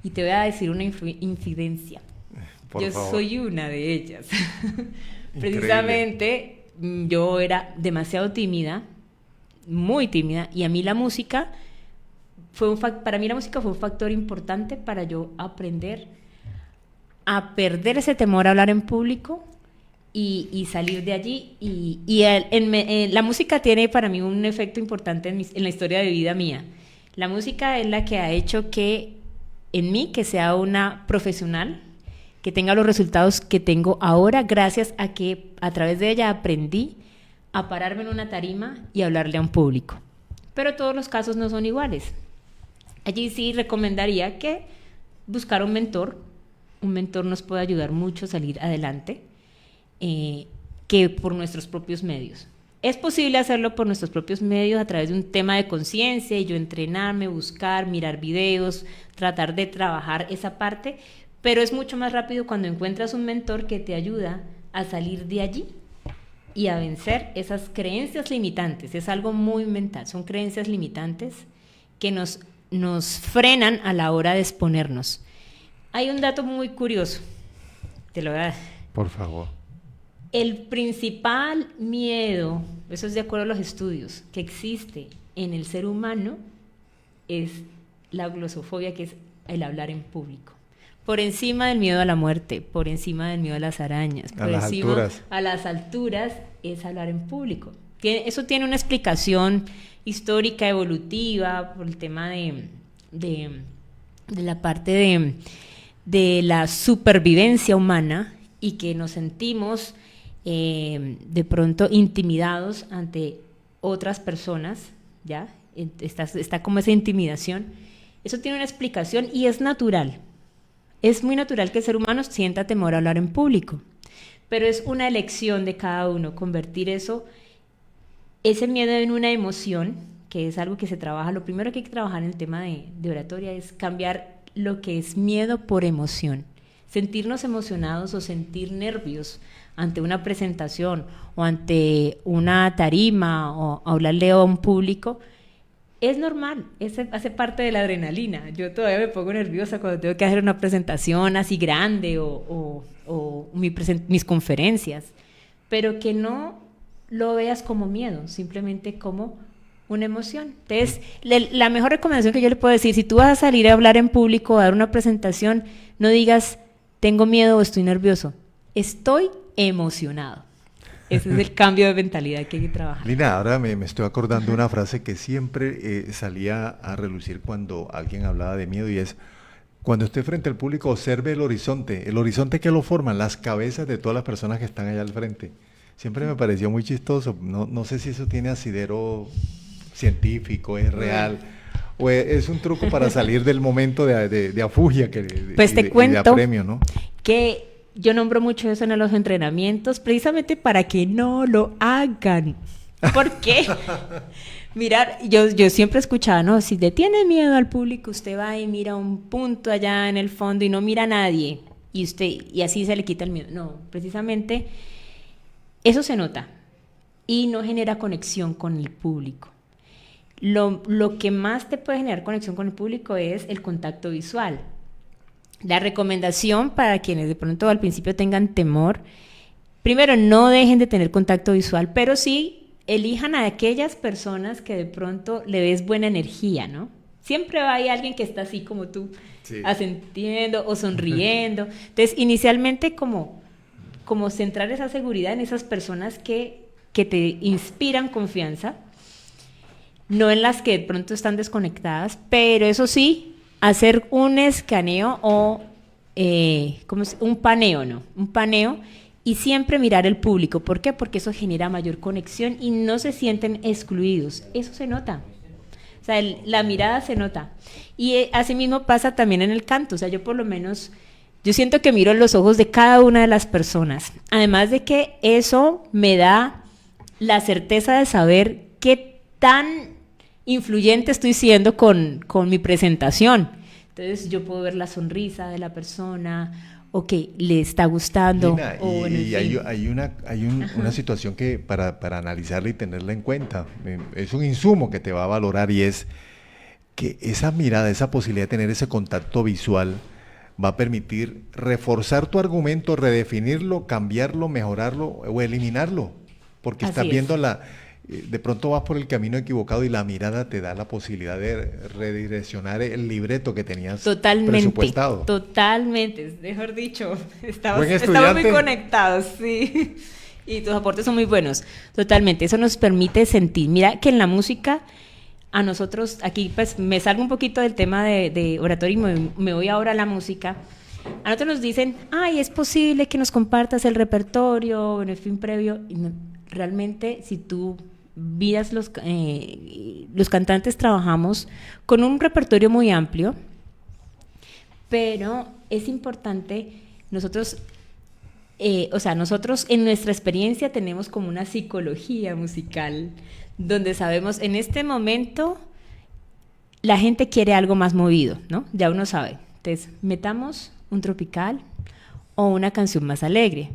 Y te voy a decir una infidencia. Yo soy una de ellas. Precisamente, yo era demasiado tímida, muy tímida, y a mí la música para mí la música fue un factor importante para yo aprender a perder ese temor a hablar en público y salir de allí. La música tiene para mí un efecto importante en la historia de vida mía. La música es la que ha hecho que sea una profesional, que tenga los resultados que tengo ahora, gracias a que a través de ella aprendí a pararme en una tarima y hablarle a un público. Pero todos los casos no son iguales. Allí sí recomendaría que buscar un mentor. Un mentor nos puede ayudar mucho a salir adelante, que por nuestros propios medios. Es posible hacerlo por nuestros propios medios a través de un tema de conciencia y yo entrenarme, buscar, mirar videos, tratar de trabajar esa parte, pero es mucho más rápido cuando encuentras un mentor que te ayuda a salir de allí y a vencer esas creencias limitantes. Es algo muy mental, son creencias limitantes que nos frenan a la hora de exponernos. Hay un dato muy curioso, te lo voy a dar. Por favor. El principal miedo, eso es de acuerdo a los estudios, que existe en el ser humano es la glosofobia, que es el hablar en público. Por encima del miedo a la muerte, por encima del miedo a las arañas, por encima a las alturas, es hablar en público. Eso tiene una explicación histórica, evolutiva, por el tema de la parte de la supervivencia humana, y que nos sentimos de pronto intimidados ante otras personas, ¿ya? Está como esa intimidación. Eso tiene una explicación y es natural. Es muy natural que el ser humano sienta temor a hablar en público, pero es una elección de cada uno convertir ese miedo en una emoción, que es algo que se trabaja. Lo primero que hay que trabajar en el tema de oratoria es cambiar lo que es miedo por emoción. Sentirnos emocionados o sentir nervios ante una presentación o ante una tarima o hablarle a un público es normal, hace parte de la adrenalina. Yo todavía me pongo nerviosa cuando tengo que hacer una presentación así grande o mis conferencias, pero que no lo veas como miedo, simplemente como una emoción. Entonces, la mejor recomendación que yo le puedo decir, si tú vas a salir a hablar en público o a dar una presentación, no digas, tengo miedo o estoy nervioso, estoy emocionado. Ese es el cambio de mentalidad que hay que trabajar. Lina, ahora me estoy acordando de una frase que siempre salía a relucir cuando alguien hablaba de miedo, y es: cuando esté frente al público, observe el horizonte que lo forman, las cabezas de todas las personas que están allá al frente. Siempre me pareció muy chistoso. No sé si eso tiene asidero científico, es real, o es un truco para salir del momento de afugia pues te cuento de apremio, ¿no? Que yo nombro mucho eso en los entrenamientos, precisamente para que no lo hagan. ¿Por qué? Mirar, yo siempre escuchaba, ¿no? Si le tiene miedo al público, usted va y mira un punto allá en el fondo y no mira a nadie, y así se le quita el miedo. No, precisamente eso se nota y no genera conexión con el público. Lo que más te puede generar conexión con el público es el contacto visual. La recomendación para quienes de pronto al principio tengan temor, primero, no dejen de tener contacto visual, pero sí elijan a aquellas personas que de pronto le des buena energía, ¿no? Siempre hay alguien que está así como tú, sí, asintiendo o sonriendo. Entonces, inicialmente como centrar esa seguridad en esas personas que te inspiran confianza, no en las que de pronto están desconectadas, pero eso sí, hacer un escaneo o un paneo, ¿no? Un paneo, y siempre mirar el público. ¿Por qué? Porque eso genera mayor conexión y no se sienten excluidos. Eso se nota. O sea, la mirada se nota. Y asimismo pasa también en el canto. O sea, yo por lo menos, yo siento que miro en los ojos de cada una de las personas. Además de que eso me da la certeza de saber qué tan influyente estoy siendo con mi presentación. Entonces yo puedo ver la sonrisa de la persona, o que le está gustando. Lina, hay una situación que para analizarla y tenerla en cuenta, es un insumo que te va a valorar, y es que esa mirada, esa posibilidad de tener ese contacto visual va a permitir reforzar tu argumento, redefinirlo, cambiarlo, mejorarlo o eliminarlo, porque estás viendo de pronto vas por el camino equivocado y la mirada te da la posibilidad de redireccionar el libreto que tenías presupuestado. Totalmente, mejor dicho, estamos muy conectados, sí, y tus aportes son muy buenos, totalmente. Eso nos permite sentir, mira que en la música, a nosotros, aquí pues me salgo un poquito del tema de oratorio y me voy ahora a la música. A nosotros nos dicen, ay, es posible que nos compartas el repertorio en el fin previo, y no, realmente si tú miras los cantantes trabajamos con un repertorio muy amplio, pero es importante, nosotros en nuestra experiencia tenemos como una psicología musical, donde sabemos, en este momento la gente quiere algo más movido, ¿no? Ya uno sabe. Entonces, metamos un tropical o una canción más alegre.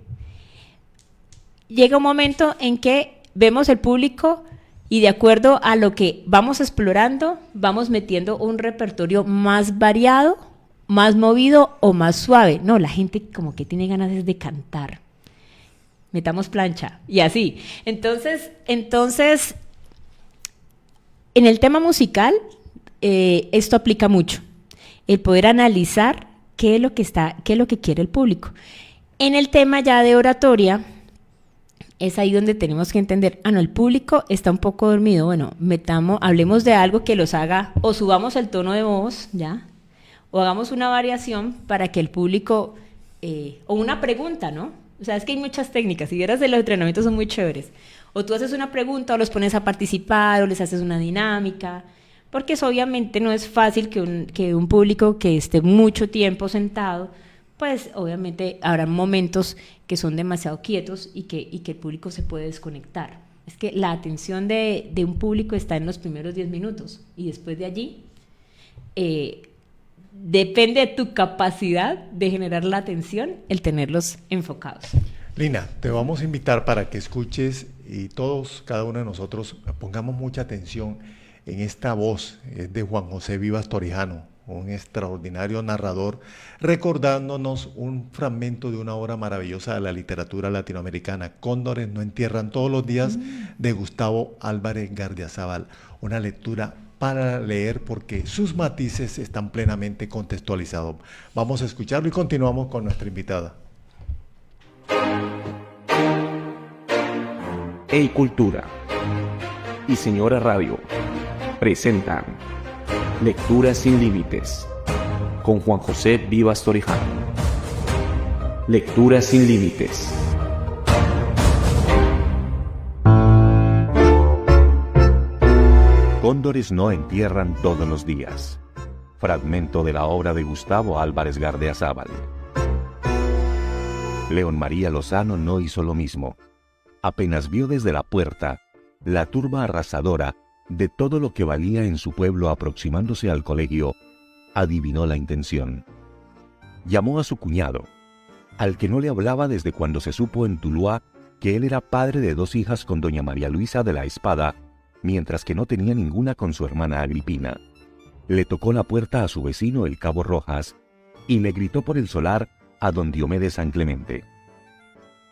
Llega un momento en que vemos el público y de acuerdo a lo que vamos explorando, vamos metiendo un repertorio más variado, más movido o más suave. No, la gente como que tiene ganas de cantar. Metamos plancha y así. Entonces, en el tema musical, esto aplica mucho. El poder analizar qué es lo que quiere el público. En el tema ya de oratoria, es ahí donde tenemos que entender, no, el público está un poco dormido, bueno, hablemos de algo que los haga, o subamos el tono de voz, ¿ya? O hagamos una variación para que el público, o una pregunta, ¿no? O sea, es que hay muchas técnicas, si vieras de los entrenamientos son muy chéveres. O tú haces una pregunta, o los pones a participar, o les haces una dinámica, porque eso obviamente no es fácil que un público que esté mucho tiempo sentado, pues obviamente habrá momentos que son demasiado quietos y que el público se puede desconectar. Es que la atención de un público está en los primeros 10 minutos y después de allí depende de tu capacidad de generar la atención, el tenerlos enfocados. Lina, te vamos a invitar para que escuches y todos, cada uno de nosotros, pongamos mucha atención en esta voz es de Juan José Vivas Torijano, un extraordinario narrador, recordándonos un fragmento de una obra maravillosa de la literatura latinoamericana, Cóndores no entierran todos los días, de Gustavo Álvarez Gardiazabal. Una lectura para leer porque sus matices están plenamente contextualizados. Vamos a escucharlo y continuamos con nuestra invitada. Hey Cultura y Señora Radio presentan Lecturas sin Límites con Juan José Vivas Torijano. Lecturas sin Límites. Cóndores no entierran todos los días. Fragmento de la obra de Gustavo Álvarez Gardiazabal. León María Lozano no hizo lo mismo. Apenas vio desde la puerta la turba arrasadora de todo lo que valía en su pueblo aproximándose al colegio, adivinó la intención. Llamó a su cuñado, al que no le hablaba desde cuando se supo en Tuluá que él era padre de 2 hijas con doña María Luisa de la Espada, mientras que no tenía ninguna con su hermana Agripina. Le tocó la puerta a su vecino el Cabo Rojas y le gritó por el solar a don Diomedes San Clemente.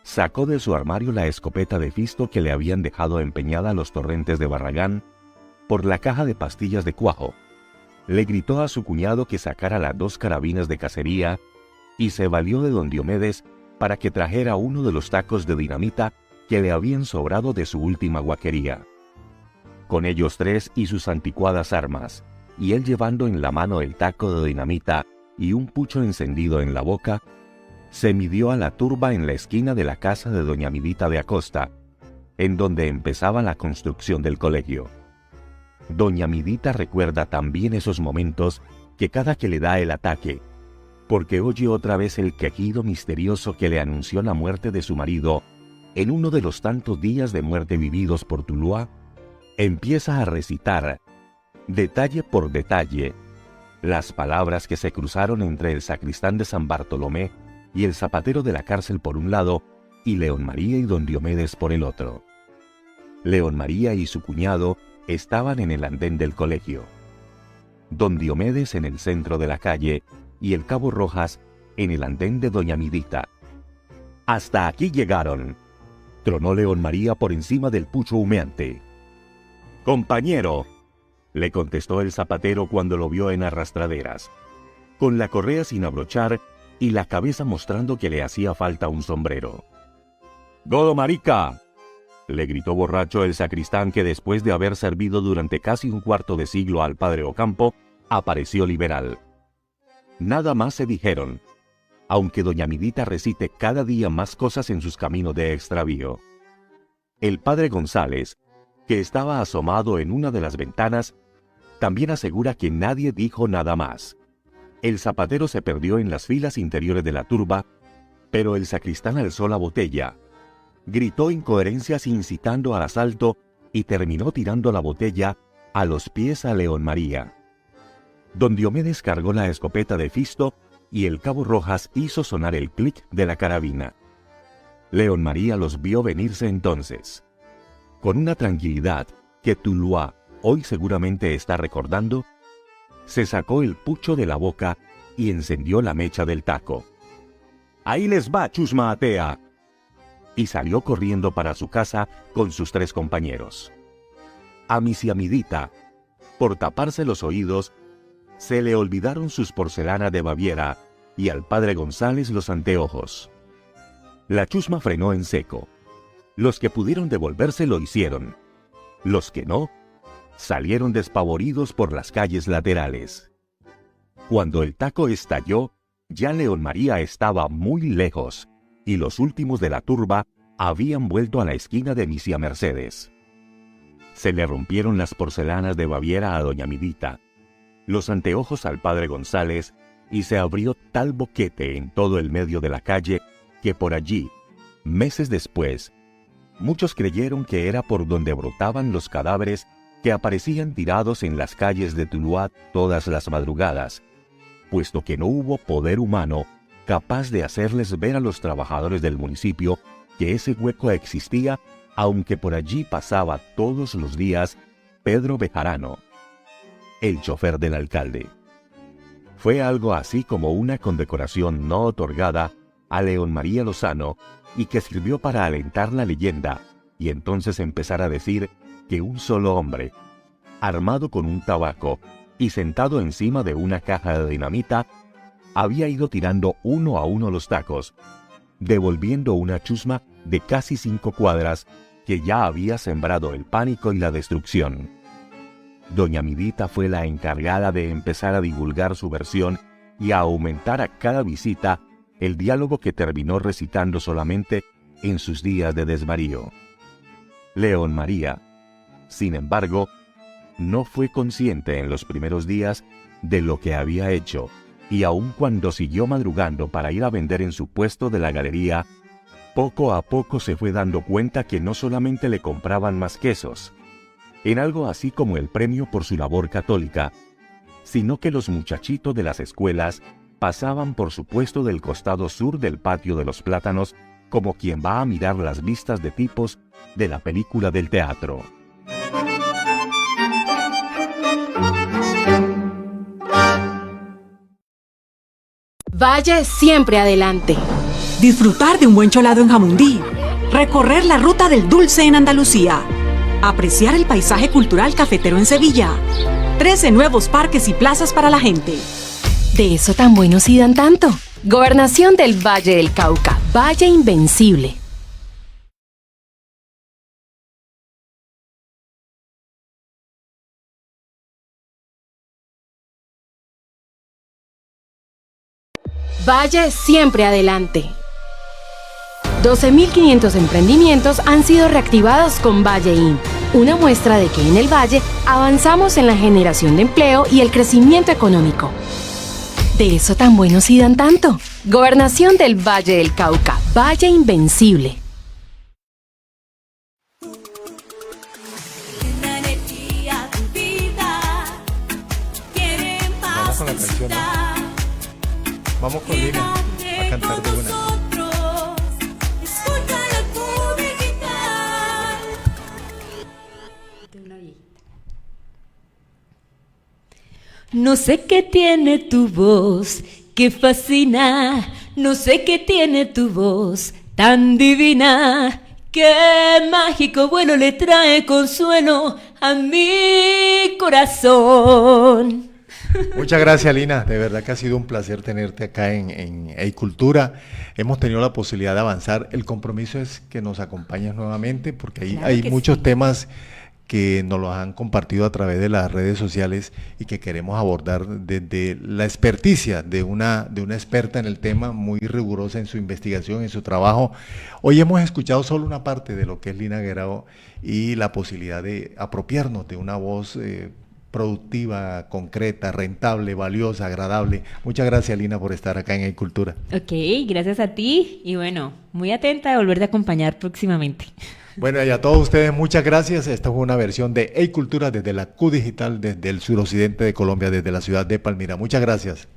Sacó de su armario la escopeta de Fisto que le habían dejado empeñada a los Torrentes de Barragán por la caja de pastillas de cuajo. Le gritó a su cuñado que sacara las 2 carabinas de cacería y se valió de don Diomedes para que trajera uno de los tacos de dinamita que le habían sobrado de su última guaquería. Con ellos 3 y sus anticuadas armas, y él llevando en la mano el taco de dinamita y un pucho encendido en la boca, se midió a la turba en la esquina de la casa de doña Midita de Acosta, en donde empezaba la construcción del colegio. Doña Midita recuerda también esos momentos que cada que le da el ataque, porque oye otra vez el quejido misterioso que le anunció la muerte de su marido en uno de los tantos días de muerte vividos por Tuluá, empieza a recitar, detalle por detalle, las palabras que se cruzaron entre el sacristán de San Bartolomé y el zapatero de la cárcel por un lado, y León María y don Diomedes por el otro. León María y su cuñado estaban en el andén del colegio. Don Diomedes en el centro de la calle y el Cabo Rojas en el andén de doña Midita. «Hasta aquí llegaron», tronó León María por encima del pucho humeante. «Compañero», le contestó el zapatero cuando lo vio en arrastraderas, con la correa sin abrochar y la cabeza mostrando que le hacía falta un sombrero. «¡Godo, marica!», le gritó borracho el sacristán que después de haber servido durante casi un cuarto de siglo al padre Ocampo, apareció liberal. Nada más se dijeron, aunque doña Midita recite cada día más cosas en sus caminos de extravío. El padre González, que estaba asomado en una de las ventanas, también asegura que nadie dijo nada más. El zapatero se perdió en las filas interiores de la turba, pero el sacristán alzó la botella, gritó incoherencias incitando al asalto y terminó tirando la botella a los pies a León María. Don Diomedes cargó la escopeta de Fisto y el Cabo Rojas hizo sonar el clic de la carabina. León María los vio venirse entonces. Con una tranquilidad que Tuluá hoy seguramente está recordando, se sacó el pucho de la boca y encendió la mecha del taco. «Ahí les va, chusma atea», y salió corriendo para su casa con sus 3 compañeros. A misia Midita, por taparse los oídos, se le olvidaron sus porcelanas de Baviera y al padre González los anteojos. La chusma frenó en seco. Los que pudieron devolverse lo hicieron. Los que no, salieron despavoridos por las calles laterales. Cuando el taco estalló, ya León María estaba muy lejos y los últimos de la turba habían vuelto a la esquina de misia Mercedes. Se le rompieron las porcelanas de Baviera a doña Midita, los anteojos al padre González, y se abrió tal boquete en todo el medio de la calle que por allí, meses después, muchos creyeron que era por donde brotaban los cadáveres que aparecían tirados en las calles de Tuluá todas las madrugadas, puesto que no hubo poder humano capaz de hacerles ver a los trabajadores del municipio que ese hueco existía, aunque por allí pasaba todos los días Pedro Bejarano, el chofer del alcalde. Fue algo así como una condecoración no otorgada a León María Lozano y que sirvió para alentar la leyenda y entonces empezar a decir que un solo hombre, armado con un tabaco y sentado encima de una caja de dinamita, había ido tirando uno a uno los tacos, devolviendo una chusma de casi 5 cuadras que ya había sembrado el pánico y la destrucción. Doña Midita fue la encargada de empezar a divulgar su versión y a aumentar a cada visita el diálogo que terminó recitando solamente en sus días de desvarío. León María, sin embargo, no fue consciente en los primeros días de lo que había hecho, y aun cuando siguió madrugando para ir a vender en su puesto de la galería, poco a poco se fue dando cuenta que no solamente le compraban más quesos, en algo así como el premio por su labor católica, sino que los muchachitos de las escuelas pasaban por su puesto del costado sur del patio de los plátanos como quien va a mirar las vistas de tipos de la película del teatro. Valle siempre adelante. Disfrutar de un buen cholado en Jamundí. Recorrer la ruta del dulce en Andalucía. Apreciar el paisaje cultural cafetero en Sevilla. 13 nuevos parques y plazas para la gente. De eso tan buenos y dan tanto. Gobernación del Valle del Cauca. Valle Invencible. Valle siempre adelante. 12.500 emprendimientos han sido reactivados con Valle IN, una muestra de que en el Valle avanzamos en la generación de empleo y el crecimiento económico. De eso tan buenos y dan tanto. Gobernación del Valle del Cauca. Valle Invencible. Vamos con la canción, ¿no? Vamos con Lina a cantar de una. No sé qué tiene tu voz que fascina, no sé qué tiene tu voz tan divina, qué mágico vuelo le trae consuelo a mi corazón. Muchas gracias, Lina. De verdad que ha sido un placer tenerte acá en Cultura. Hemos tenido la posibilidad de avanzar. El compromiso es que nos acompañes nuevamente porque ahí hay muchos temas que nos los han compartido a través de las redes sociales y que queremos abordar desde la experticia de una experta en el tema, muy rigurosa en su investigación, en su trabajo. Hoy hemos escuchado solo una parte de lo que es Lina Guerrao y la posibilidad de apropiarnos de una voz productiva, concreta, rentable, valiosa, agradable. Muchas gracias, Lina, por estar acá en Cultura. Ok, gracias a ti y bueno, muy atenta de volverte a acompañar próximamente. Bueno, y a todos ustedes muchas gracias. Esta fue una versión de Cultura desde la Q Digital, desde el suroccidente de Colombia, desde la ciudad de Palmira. Muchas gracias.